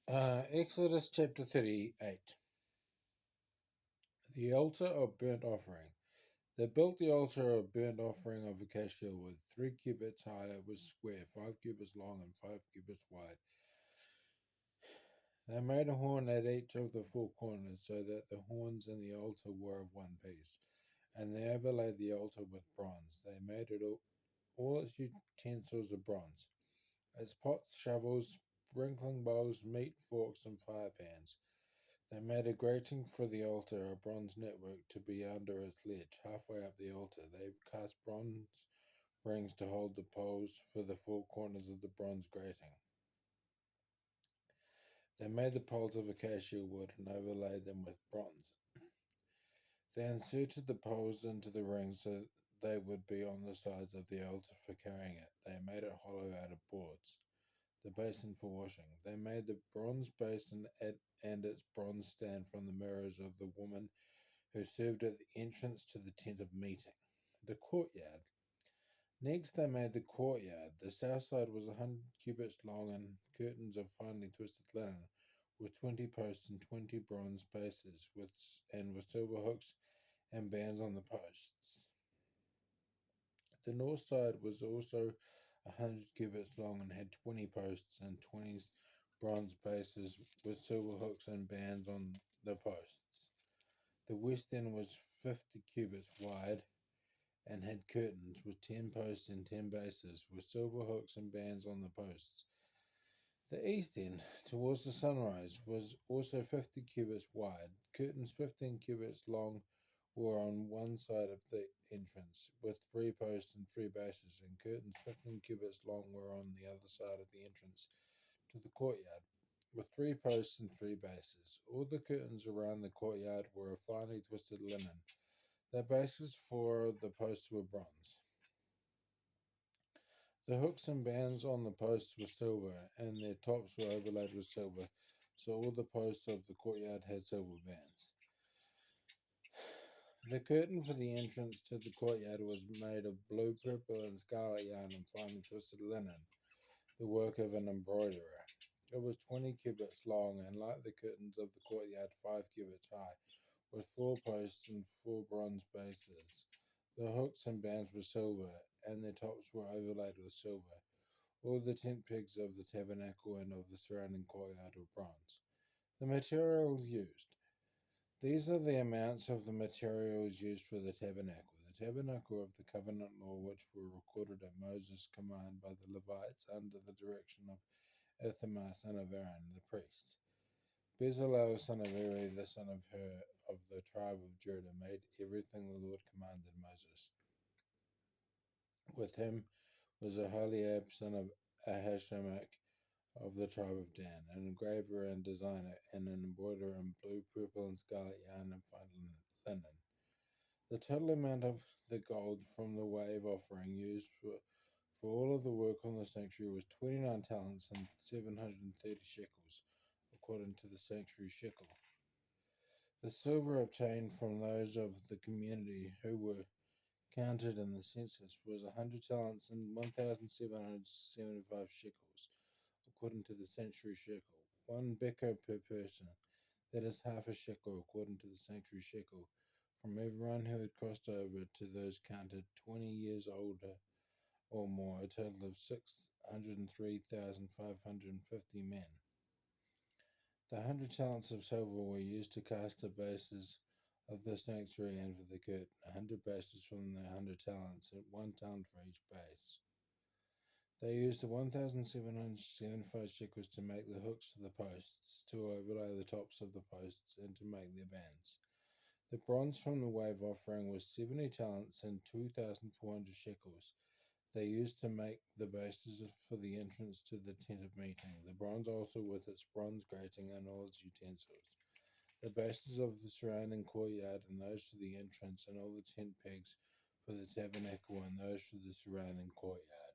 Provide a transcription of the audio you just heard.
Exodus chapter 38. The altar of burnt offering. They built the altar of burnt offering of acacia wood. 3 cubits high, it was square, 5 cubits long, and 5 cubits wide. They made a horn at each of the 4 corners, so that the horns and the altar were of one piece. And they overlaid the altar with bronze. They made it all its utensils of bronze, its pots, shovels, sprinkling bowls, meat forks, and fire pans. They made a grating for the altar, a bronze network to be under its ledge. Halfway up the altar, they cast bronze rings to hold the poles for the 4 corners of the bronze grating. They made the poles of acacia wood and overlaid them with bronze. They inserted the poles into the rings so they would be on the sides of the altar for carrying it. They made it hollow out of boards. The basin for washing. They made the bronze basin and its bronze stand from the mirrors of the woman who served at the entrance to the tent of meeting, the courtyard. Next, they made the courtyard. The south side was 100 cubits long, and curtains of finely twisted linen, with 20 posts and 20 bronze bases, with silver hooks and bands on the posts. The north side was also 100 cubits long and had 20 posts and 20 bronze bases, with silver hooks and bands on the posts. The west end was 50 cubits wide and had curtains, with 10 posts and 10 bases, with silver hooks and bands on the posts. The east end, towards the sunrise, was also 50 cubits wide. Curtains 15 cubits long were on one side of the entrance, with 3 posts and 3 bases, and curtains 15 cubits long were on the other side of the entrance to the courtyard, with 3 posts and 3 bases. All the curtains around the courtyard were of finely twisted linen. The bases for the posts were bronze. The hooks and bands on the posts were silver, and their tops were overlaid with silver, so all the posts of the courtyard had silver bands. The curtain for the entrance to the courtyard was made of blue, purple, and scarlet yarn and finely twisted linen, the work of an embroiderer. It was 20 cubits long, and like the curtains of the courtyard, 5 cubits high, with 4 posts and 4 bronze bases. The hooks and bands were silver, and their tops were overlaid with silver. All the tent pegs of the tabernacle and of the surrounding courtyard were bronze. The materials used. These are the amounts of the materials used for the tabernacle. The tabernacle of the covenant law, which were recorded at Moses' command by the Levites under the direction of Ithamar son of Aaron, the priest. Bezalel son of Uri, the son of Hur, of the tribe of Judah, made everything the Lord commanded Moses. With him was Aholiab son of Ahishamaach of the tribe of Dan, an engraver and designer, and an embroiderer in blue, purple, and scarlet yarn and fine linen. The total amount of the gold from the wave offering used for all of the work on the sanctuary was 29 talents and 730 shekels, according to the sanctuary shekel. The silver obtained from those of the community who were counted in the census was 100 talents and 1,775 shekels, according to the sanctuary shekel. 1 beker per person, that is half a shekel, according to the sanctuary shekel, from everyone who had crossed over to those counted 20 years older or more, a total of 603,550 men. The 100 talents of silver were used to cast the bases of the sanctuary and for the curtain, 100 bases from the 100 talents, and 1 talent for each base. They used the 1,775 shekels to make the hooks for the posts, to overlay the tops of the posts, and to make their bands. The bronze from the wave offering was 70 talents and 2,400 shekels. They used to make the bases for the entrance to the tent of meeting, the bronze altar with its bronze grating and all its utensils, the bases of the surrounding courtyard and those to the entrance, and all the tent pegs for the tabernacle and those to the surrounding courtyard.